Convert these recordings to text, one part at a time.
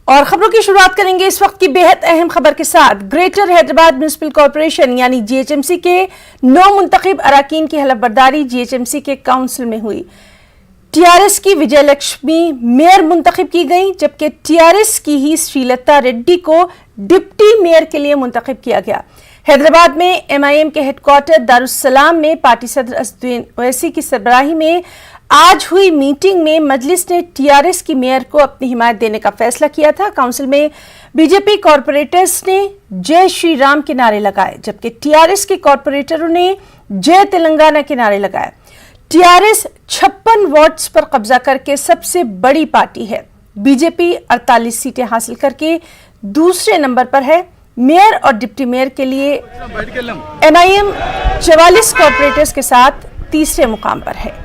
और खबरों की शुरुआत करेंगे इस वक्त की बेहद अहम खबर के साथ। ग्रेटर हैदराबाद म्युनिसिपल कॉरपोरेशन यानी जीएचएमसी के 9 मुंतखब अराकीन की हलफबरदारी जीएचएमसी के काउंसिल में हुई। टीआरएस की विजय लक्ष्मी मेयर मुंतखब की गई, जबकि टीआरएस की ही श्रीलता रेड्डी को डिप्टी मेयर के लिए मुंतखब किया गया। हैदराबाद में एमआईएम के हेडक्वार्टर दारुस्सलाम में पार्टी सदर असदुद्दीन ओवैसी की सरबराही में आज हुई मीटिंग में मजलिस ने टीआरएस की मेयर को अपनी हिमायत देने का फैसला किया था। काउंसिल में बीजेपी कॉरपोरेटर्स ने जय श्री राम के नारे लगाए, जबकि टीआरएस के कॉरपोरेटरों ने जय तेलंगाना के नारे लगाए। टीआरएस 56 वार्ड्स पर कब्जा करके सबसे बड़ी पार्टी है। बीजेपी 48 सीटें हासिल करके दूसरे नंबर पर है। मेयर और डिप्टी मेयर के लिए एमआईएम 44 कॉरपोरेटर्स के साथ तीसरे मुकाम पर है।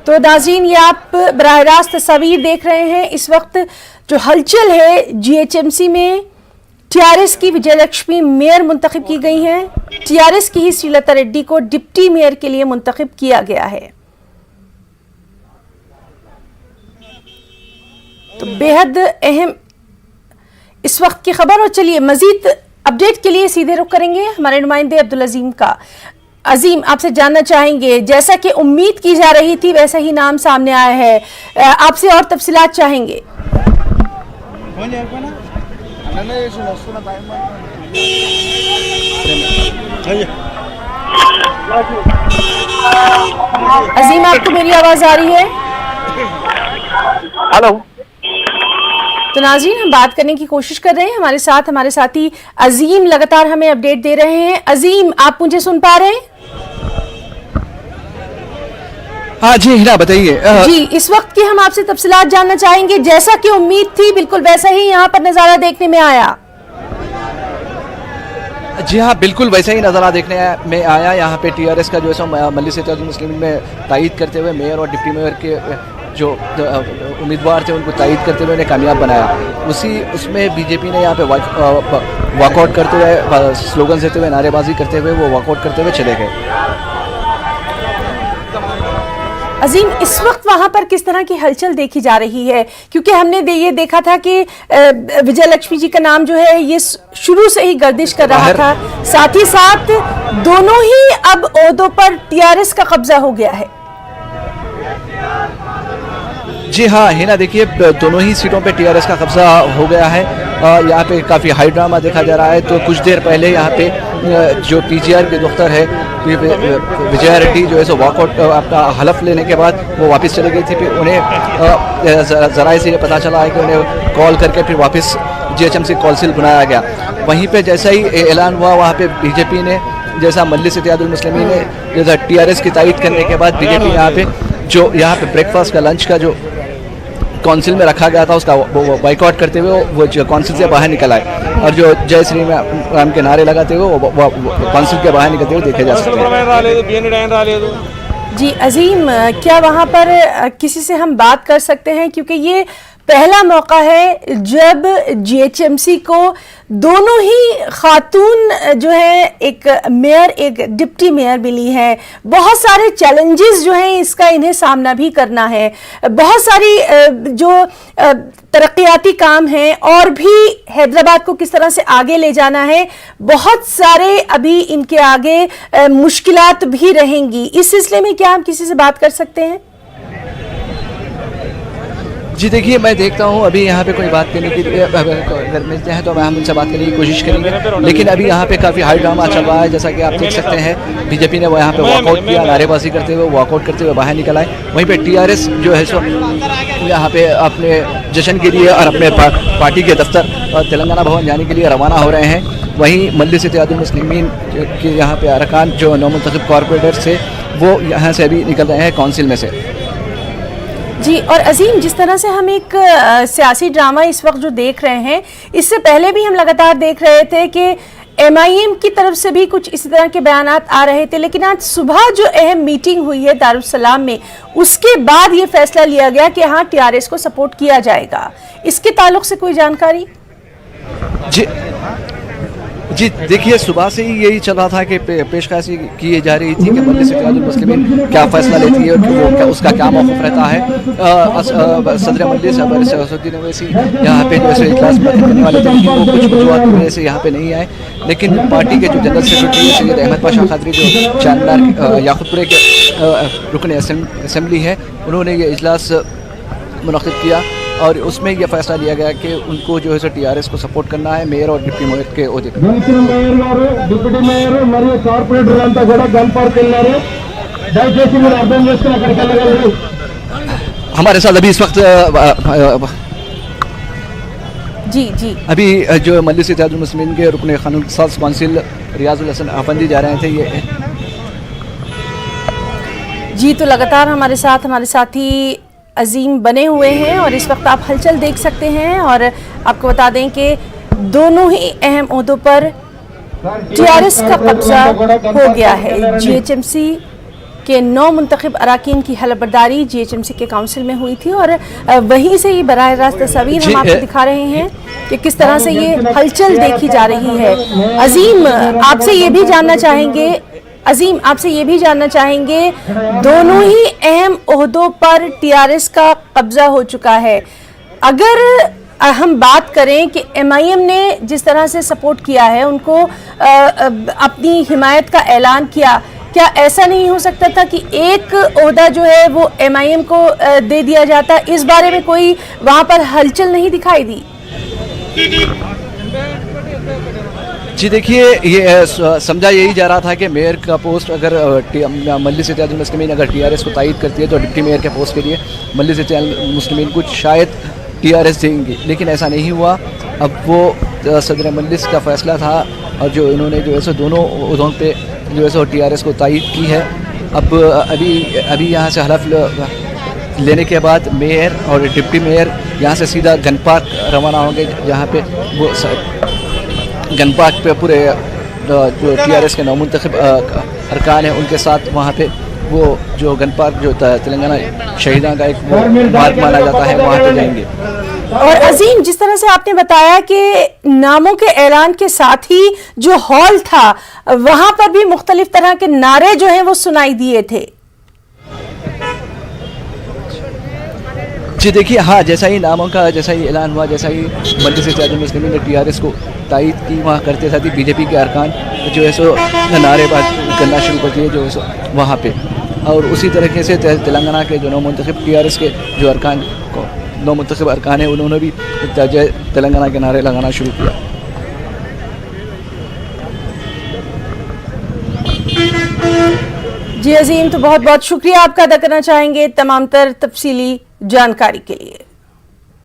तो नाज़रीन, ये आप बराह रास्त तस्वीर देख रहे हैं। इस वक्त जो हलचल है जीएचएमसी में, टीआरएस की विजय लक्ष्मी मेयर मुंतखब की गई हैं। टीआरएस की ही श्रीलता रेड्डी को डिप्टी मेयर के लिए मुंतखब किया गया है। तो बेहद अहम इस वक्त की खबर। और चलिए मजीद अपडेट के लिए सीधे रुख करेंगे हमारे नुमाइंदे अब्दुल अजीम का। अजीम, आपसे जानना चाहेंगे, जैसा कि उम्मीद की जा रही थी वैसा ही नाम सामने आया है, आपसे और तफसीलात चाहेंगे। अजीम, आपको मेरी आवाज आ रही है? हेलो। तो नाज़रीन, हम बात करने की कोशिश कर रहे हैं। हमारे साथ हमारे साथी अजीम लगातार हमें अपडेट दे रहे हैं। अजीम, आप मुझे सुन पा रहे हैं? हाँ जी हिना, बताइए। जी, इस वक्त की हम आपसे तफसीलात जानना चाहेंगे। जैसा कि उम्मीद थी बिल्कुल वैसा ही यहाँ पर नजारा देखने में आया। जी हाँ, बिल्कुल वैसा ही नज़ारा देखने में आया। यहाँ पे टीआरएस का जो है मजलिस इत्तेहादुल मुस्लिमीन में तायीद करते हुए मेयर और डिप्टी मेयर के जो उम्मीदवार थे उनको तायीद करते हुए उन्हें कामयाब बनाया। उसमें बीजेपी ने यहाँ पे वॉकआउट करते हुए, स्लोगन देते हुए, नारेबाजी करते हुए वो वॉकआउट करते हुए चले गए। अजीम, इस वक्त वहां पर किस तरह की हलचल देखी जा रही है? क्योंकि हमने ये देखा था कि विजय लक्ष्मी जी का नाम जो है ये शुरू से ही गर्दिश कर रहा था, साथ ही साथ दोनों ही अब ओहदों पर टीआरएस का कब्जा हो गया है। जी हाँ हिना, देखिए दोनों ही सीटों पे टीआरएस का कब्जा हो गया है। यहाँ पे काफ़ी हाई ड्रामा देखा जा रहा है। तो कुछ देर पहले यहाँ पे जो पीजीआर के दफ्तर है, विजया रेड्डी जो है सो वॉकआउट अपना हलफ लेने के बाद वो वापस चली गई थी। फिर उन्हें ज़राए से ये पता चला है कि उन्हें कॉल करके फिर वापस जीएचएमसी काउंसिल बुलाया गया। वहीं पे जैसा ही ऐलान हुआ, वहाँ पे बीजेपी ने जैसा मजलिस इत्तेहादुल मुस्लिमीन ने जैसा टीआरएस की तायीद करने के बाद बीजेपी यहाँ पे ब्रेकफास्ट का लंच का जो काउंसिल में रखा गया था उसका वो बाइकआउट करते हुए वो काउंसिल से बाहर निकल आए और जो जय श्री राम के नारे लगाते हुए वो काउंसिल के बाहर निकलते हुए देखे जा सकते हैं। जी अजीम, क्या वहाँ पर किसी से हम बात कर सकते हैं? क्योंकि ये पहला मौका है जब जीएचएमसी को दोनों ही खातून जो है, एक मेयर एक डिप्टी मेयर मिली है। बहुत सारे चैलेंजेस जो हैं इसका इन्हें सामना भी करना है। बहुत सारी जो तरक्याती काम हैं और भी हैदराबाद को किस तरह से आगे ले जाना है, बहुत सारे अभी इनके आगे मुश्किलात भी रहेंगी। इस सिलसिले में क्या हम किसी से बात कर सकते हैं? जी देखिए, मैं देखता हूँ अभी यहाँ पे कोई बात करने के लिए अगर मिलते हैं तो हम उनसे बात करने की कोशिश करेंगे, लेकिन अभी यहाँ पे काफ़ी हाई ड्रामा चल रहा है। जैसा कि आप देख सकते हैं बीजेपी ने वो यहाँ पे वॉकआउट किया, नारेबाजी करते हुए वॉकआउट करते हुए बाहर निकल आए। वहीं पे टीआरएस जो है सो यहाँ पे अपने जश्न के लिए और अपने पार्टी के दफ्तर तेलंगाना भवन जाने के लिए रवाना हो रहे हैं। वहीं मजलिस इत्तेहादुल मुस्लिमीन के यहाँ पे अरकान जो 9 मुंतखब कॉरपोरेटर से वो यहाँ से अभी निकल रहे हैं काउंसिल में से। जी, और अजीम, जिस तरह से हम एक सियासी ड्रामा इस वक्त जो देख रहे हैं, इससे पहले भी हम लगातार देख रहे थे कि एमआईएम की तरफ से भी कुछ इसी तरह के बयानात आ रहे थे, लेकिन आज सुबह जो अहम मीटिंग हुई है दारुस्सलाम में, उसके बाद ये फैसला लिया गया कि हाँ टीआरएस को सपोर्ट किया जाएगा। इसके ताल्लुक से कोई जानकारी? जी देखिए, सुबह से ही यही चल रहा था कि पेशकशी की जा रही थी कि मजलिस इत्तेहादुल मुस्लिमीन क्या फैसला लेती है और उसका क्या मौक़िफ़ रहता है। सदर मजलिस बैरिस्टर असदुद्दीन ओवैसी यहाँ पे जो है इजलास करने वाले थे, लेकिन वो कुछ वजूहात की वजह से यहाँ पे नहीं आए। लेकिन पार्टी के जो जनरल सेक्रेटरी सैयद अहमद पाशा क़ादरी, जो चारमीनार याक़ूतपुरे के रुकन असेंबली है, उन्होंने ये इजलास मुनक़्क़िद किया और उसमें यह फैसला लिया गया कि उनको जो है सो टीआरएस को सपोर्ट करना है मेयर और डिप्टी मेयर के ओहदे पर। డిప్యూటీ మేయర్ మరియు కార్పొరేటర్ అంతా కూడా గన్ పార్క్ వెళ్ళారు. దయచేసి మీరు అర్థం చేసుకుని అక్కడికి వెళ్ళగలరు. हमारे साथ अभी इस वक्त जी जी अभी जो मजलिस इत्तेहादुल मुस्लिमीन के रुकन क़ानून साज़ कौंसिल रियाजुल हसन अफंदी जा रहे थे ये। जी, तो लगातार हमारे साथी अजीम बने हुए हैं और इस वक्त आप हलचल देख सकते हैं। और आपको बता दें कि दोनों ही अहम ओहदों पर टीआरएस का कब्जा हो गया है। जीएचएमसी के 9 मुंतखब अराकीन की हलफबरदारी जीएचएमसी के काउंसिल में हुई थी और वहीं से ये बराह रास्त तस्वीर हम आपको दिखा रहे हैं कि किस तरह से ये हलचल देखी जा रही है। अजीम, आपसे ये भी जानना चाहेंगे, दोनों ही अहम ओहदों पर टीआरएस का कब्जा हो चुका है। अगर हम बात करें कि एमआईएम ने जिस तरह से सपोर्ट किया है, उनको अपनी हिमायत का ऐलान किया, क्या ऐसा नहीं हो सकता था कि एक ओहदा जो है वो एमआईएम को दे दिया जाता? इस बारे में कोई वहां पर हलचल नहीं दिखाई दी? जी देखिए, ये समझा यही जा रहा था कि मेयर का पोस्ट अगर मजलिस इत्तेहादुल मुस्लिमीन अगर टीआरएस को तायद करती है तो डिप्टी मेयर के पोस्ट के लिए मजलिस इत्तेहादुल मुस्लिमीन को शायद टीआरएस देंगे, लेकिन ऐसा नहीं हुआ। अब वो सदर मजलिस का फैसला था और जो इन्होंने जो है दोनों उहदों पे जो है टीआरएस को तायद की है। अब अभी यहाँ से हलफ लेने के बाद मेयर और डिप्टी मेयर यहाँ से सीधा गन पार्क रवाना होंगे, जहाँ पे वो गन पार्क पे पूरे जो टीआरएस के नामुंतखब अरकान हैं उनके साथ वहाँ पे वो जो गन पार्क जो तेलंगाना शहीदां का एक मार्ग माना जाता है, वहाँ पे जाएंगे। और अजीम, जिस तरह से आपने बताया कि नामों के ऐलान के साथ ही जो हॉल था वहां पर भी मुख्तलिफ तरह के नारे जो हैं वो सुनाई दिए थे। जी देखिए, हाँ, जैसा ही नामों का जैसा ही ऐलान हुआ, जैसा ही मजलिस इत्तेहादुल मुस्लिमीन ने टीआरएस को तायद की, वहाँ करते साथ ही बीजेपी के अरकान जो है सो नारेबाजी करना शुरू कर दिए जो है सो वहाँ पे। और उसी तरीके से तेलंगाना के जो नौमुंतखब टीआरएस के जो अरकान नौमुंतखब अरकान हैं उन्होंने भी तेलंगाना के नारे लगाना शुरू किया। जी अजीम, तो बहुत बहुत शुक्रिया आपका अदा करना चाहेंगे तमाम तर तफसीली जानकारी के लिए।